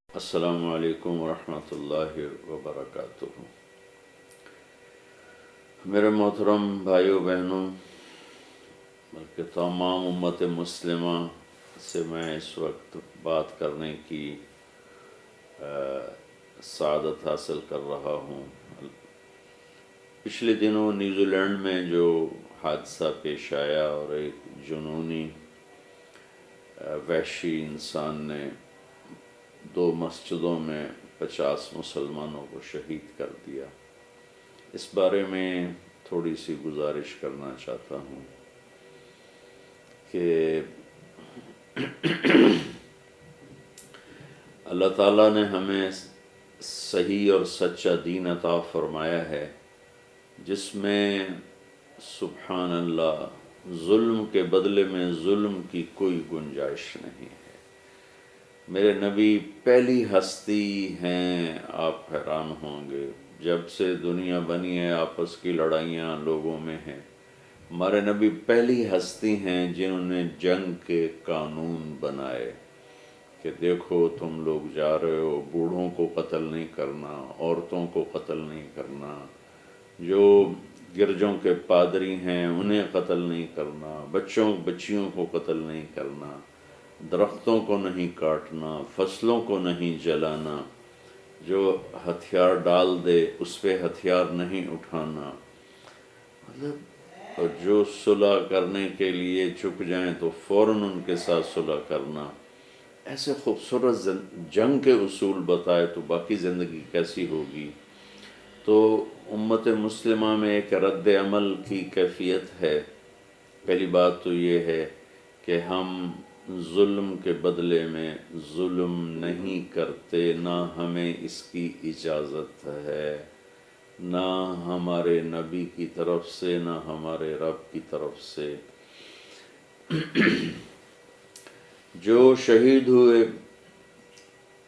السلام علیکم ورحمۃ اللہ وبرکاتہ۔ میرے محترم بھائیوں بہنوں، بلکہ تمام امت مسلمہ سے میں اس وقت بات کرنے کی سعادت حاصل کر رہا ہوں۔ پچھلے دنوں نیوزی لینڈ میں جو حادثہ پیش آیا اور ایک جنونی وحشی انسان نے 2 مسجدوں میں 50 مسلمانوں کو شہید کر دیا، اس بارے میں تھوڑی سی گزارش کرنا چاہتا ہوں کہ اللہ تعالیٰ نے ہمیں صحیح اور سچا دین عطا فرمایا ہے، جس میں سبحان اللہ ظلم کے بدلے میں ظلم کی کوئی گنجائش نہیں ہے۔ میرے نبی پہلی ہستی ہیں، آپ حیران ہوں گے، جب سے دنیا بنی ہے آپس کی لڑائیاں لوگوں میں ہیں، ہمارے نبی پہلی ہستی ہیں جنہوں نے جنگ کے قانون بنائے کہ دیکھو تم لوگ جا رہے ہو، بوڑھوں کو قتل نہیں کرنا، عورتوں کو قتل نہیں کرنا، جو گرجوں کے پادری ہیں انہیں قتل نہیں کرنا، بچیوں کو قتل نہیں کرنا، درختوں کو نہیں کاٹنا، فصلوں کو نہیں جلانا، جو ہتھیار ڈال دے اس پہ ہتھیار نہیں اٹھانا، مطلب جو صلح کرنے کے لیے چک جائیں تو فوراً ان کے ساتھ صلح کرنا، ایسے خوبصورت جنگ کے اصول بتائے تو باقی زندگی کیسی ہوگی۔ تو امت مسلمہ میں ایک رد عمل کی کیفیت ہے۔ پہلی بات تو یہ ہے کہ ہم ظلم کے بدلے میں ظلم نہیں کرتے، نہ ہمیں اس کی اجازت ہے، نہ ہمارے نبی کی طرف سے نہ ہمارے رب کی طرف سے۔ جو شہید ہوئے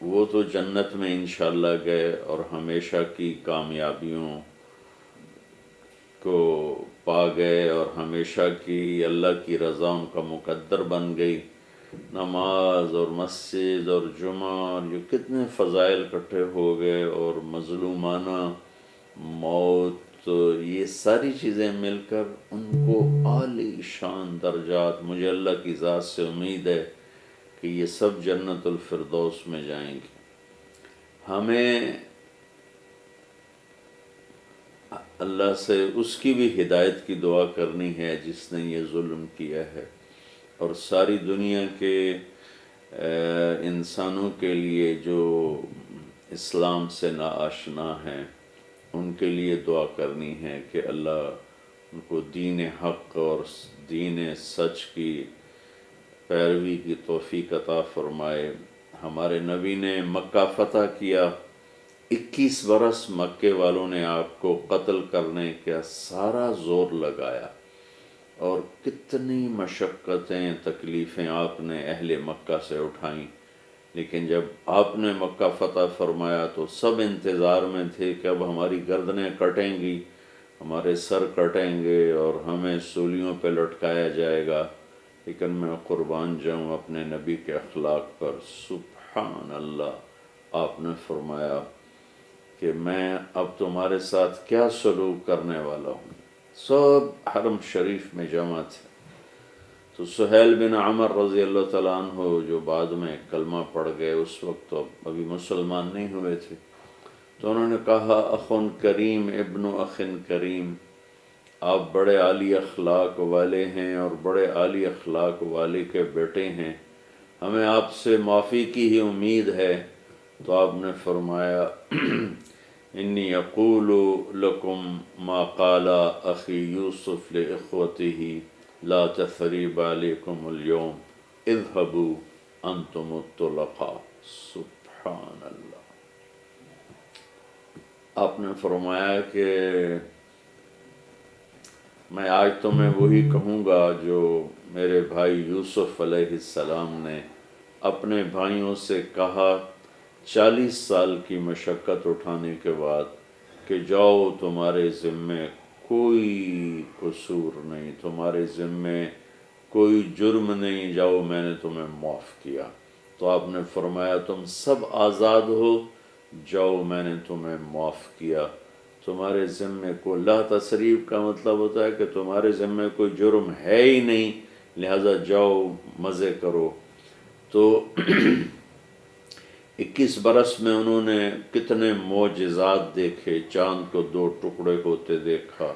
وہ تو جنت میں انشاءاللہ گئے اور ہمیشہ کی کامیابیوں کو پا گئے اور ہمیشہ کی اللہ کی رضا ان کا مقدر بن گئی۔ نماز اور مسجد اور جمعہ اور یہ کتنے فضائل اکٹھے ہو گئے، اور مظلومانہ موت، یہ ساری چیزیں مل کر ان کو عالی شان درجات، مجھے اللہ کی ذات سے امید ہے کہ یہ سب جنت الفردوس میں جائیں گے۔ ہمیں اللہ سے اس کی بھی ہدایت کی دعا کرنی ہے جس نے یہ ظلم کیا ہے، اور ساری دنیا کے انسانوں کے لیے جو اسلام سے ناآشنا ہیں ان کے لیے دعا کرنی ہے کہ اللہ ان کو دین حق اور دین سچ کی پیروی کی توفیق عطا فرمائے۔ ہمارے نبی نے مکہ فتح کیا، 21 برس مکے والوں نے آپ کو قتل کرنے کا سارا زور لگایا، اور کتنی مشقتیں تکلیفیں آپ نے اہل مکہ سے اٹھائیں، لیکن جب آپ نے مکہ فتح فرمایا تو سب انتظار میں تھے کہ اب ہماری گردنیں کٹیں گی، ہمارے سر کٹیں گے اور ہمیں سولیوں پہ لٹکایا جائے گا، لیکن میں قربان جاؤں اپنے نبی کے اخلاق پر، سبحان اللہ، آپ نے فرمایا کہ میں اب تمہارے ساتھ کیا سلوک کرنے والا ہوں۔ سب حرم شریف میں جمع تھے، تو سہیل بن عمر رضی اللہ تعالیٰ عنہ جو بعد میں کلمہ پڑھ گئے، اس وقت تو ابھی مسلمان نہیں ہوئے تھے، تو انہوں نے کہا اخ کریم ابن اخ کریم، آپ بڑے عالی اخلاق والے ہیں اور بڑے عالی اخلاق والے کے بیٹے ہیں، ہمیں آپ سے معافی کی ہی امید ہے۔ تو آپ نے فرمایا انی اقول لکم ما قال اخی یوسف لاخوته لا تثریب علیکم اليوم اذهبوا انتم الطلقاء۔ سبحان اللہ۔ آپ نے فرمایا کہ میں آج تمہیں وہی کہوں گا جو میرے بھائی یوسف علیہ السلام نے اپنے بھائیوں سے کہا 40 سال کی مشقت اٹھانے کے بعد کہ جاؤ تمہارے ذمے کوئی قصور نہیں، تمہارے ذمے کوئی جرم نہیں، جاؤ میں نے تمہیں معاف کیا۔ تو آپ نے فرمایا تم سب آزاد ہو، جاؤ میں نے تمہیں معاف کیا، تمہارے ذمے کو، لا تصریف کا مطلب ہوتا ہے کہ تمہارے ذمے کوئی جرم ہے ہی نہیں، لہذا جاؤ مزے کرو۔ تو 21 برس میں انہوں نے کتنے معجزات دیکھے، چاند کو 2 ٹکڑے ہوتے دیکھا،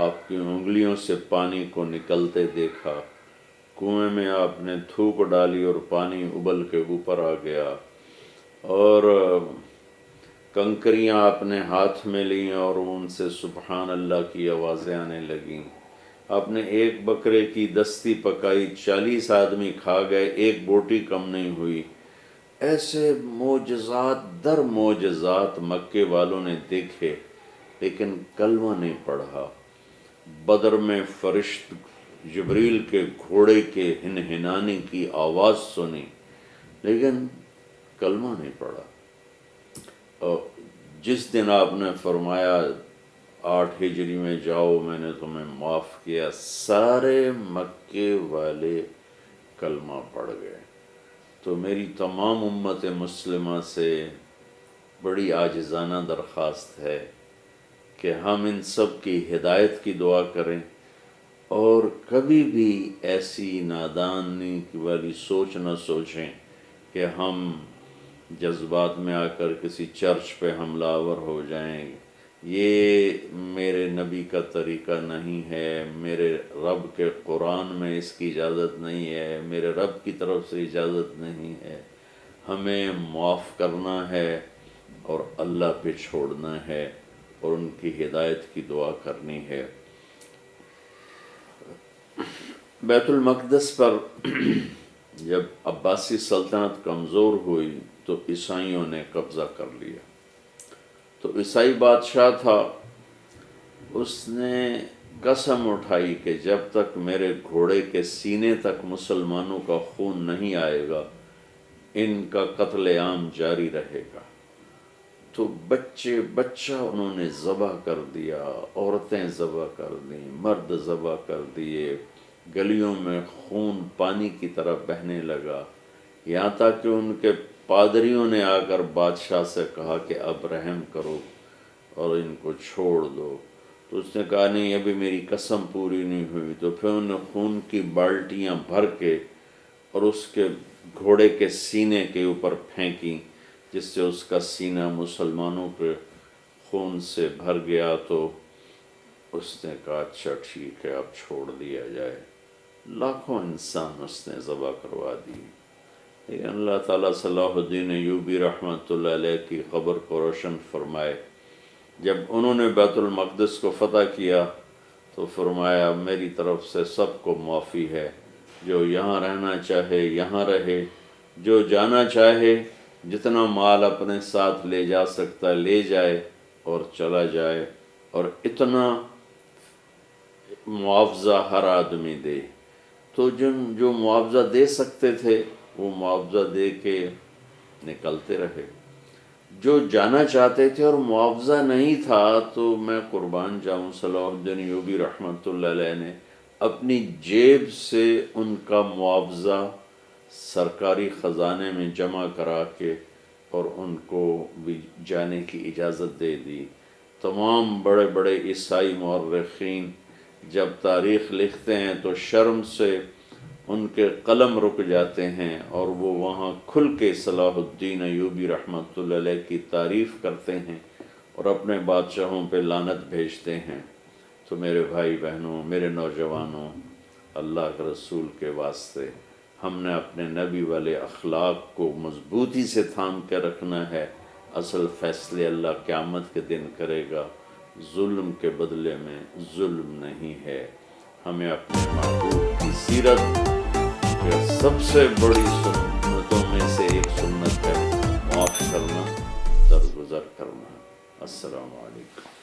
آپ کی انگلیوں سے پانی کو نکلتے دیکھا، کنویں میں آپ نے تھوک ڈالی اور پانی ابل کے اوپر آ گیا، اور کنکریاں آپ نے ہاتھ میں لیں اور ان سے سبحان اللہ کی آوازیں آنے لگیں، آپ نے ایک بکرے کی دستی پکائی، 40 آدمی کھا گئے، ایک بوٹی کم نہیں ہوئی۔ ایسے معجزات در معجزات مکے والوں نے دیکھے، لیکن کلمہ نہیں پڑھا۔ بدر میں فرشت جبریل کے گھوڑے کے ہنہنانے کی آواز سنی، لیکن کلمہ نہیں پڑھا۔ اور جس دن آپ نے فرمایا 8 ہجری میں جاؤ میں نے تمہیں معاف کیا، سارے مکے والے کلمہ پڑھ گئے۔ تو میری تمام امت مسلمہ سے بڑی عاجزانہ درخواست ہے کہ ہم ان سب کی ہدایت کی دعا کریں، اور کبھی بھی ایسی نادانی والی سوچ نہ سوچیں کہ ہم جذبات میں آ کر کسی چرچ پہ حملہ آور ہو جائیں۔ یہ میرے نبی کا طریقہ نہیں ہے، میرے رب کے قرآن میں اس کی اجازت نہیں ہے، میرے رب کی طرف سے اجازت نہیں ہے۔ ہمیں معاف کرنا ہے اور اللہ پہ چھوڑنا ہے اور ان کی ہدایت کی دعا کرنی ہے۔ بیت المقدس پر جب عباسی سلطنت کمزور ہوئی تو عیسائیوں نے قبضہ کر لیا۔ تو عیسائی بادشاہ تھا، اس نے قسم اٹھائی کہ جب تک میرے گھوڑے کے سینے تک مسلمانوں کا خون نہیں آئے گا ان کا قتل عام جاری رہے گا۔ تو بچہ انہوں نے ذبح کر دیا، عورتیں ذبح کر دیں، مرد ذبح کر دیے، گلیوں میں خون پانی کی طرح بہنے لگا، یہاں تک کہ ان کے پادریوں نے آ کر بادشاہ سے کہا کہ اب رحم کرو اور ان کو چھوڑ دو۔ تو اس نے کہا نہیں، ابھی میری قسم پوری نہیں ہوئی۔ تو پھر انہوں نے خون کی بالٹیاں بھر کے اور اس کے گھوڑے کے سینے کے اوپر پھینکی، جس سے اس کا سینہ مسلمانوں کے خون سے بھر گیا۔ تو اس نے کہا اچھا ٹھیک ہے، اب چھوڑ دیا جائے۔ لاکھوں انسان اس نے ذبح کروا دی، لیکن اللہ تعالیٰ صلاح الدین ایوبی رحمۃ اللہ علیہ کی قبر کو روشن فرمائے۔ جب انہوں نے بیت المقدس کو فتح کیا تو فرمایا میری طرف سے سب کو معافی ہے، جو یہاں رہنا چاہے یہاں رہے، جو جانا چاہے جتنا مال اپنے ساتھ لے جا سکتا لے جائے اور چلا جائے، اور اتنا معاوضہ ہر آدمی دے۔ تو جو معاوضہ دے سکتے تھے وہ معاوضہ دے کے نکلتے رہے، جو جانا چاہتے تھے اور معاوضہ نہیں تھا تو میں قربان جاؤں، صلاح الدین ایوبی رحمۃ اللہ علیہ نے اپنی جیب سے ان کا معاوضہ سرکاری خزانے میں جمع کرا کے اور ان کو بھی جانے کی اجازت دے دی۔ تمام بڑے بڑے عیسائی مورخین جب تاریخ لکھتے ہیں تو شرم سے ان کے قلم رک جاتے ہیں، اور وہ وہاں کھل کے صلاح الدین ایوبی رحمۃ اللہ علیہ کی تعریف کرتے ہیں اور اپنے بادشاہوں پہ لعنت بھیجتے ہیں۔ تو میرے بھائی بہنوں، میرے نوجوانوں، اللہ کے رسول کے واسطے ہم نے اپنے نبی والے اخلاق کو مضبوطی سے تھام کے رکھنا ہے۔ اصل فیصلے اللہ قیامت کے دن کرے گا، ظلم کے بدلے میں ظلم نہیں ہے۔ ہمیں اپنے محبوب کی سیرت کے سب سے بڑی سنتوں میں سے ایک سنت ہے معاف کرنا، درگزر کرنا۔ السلام علیکم۔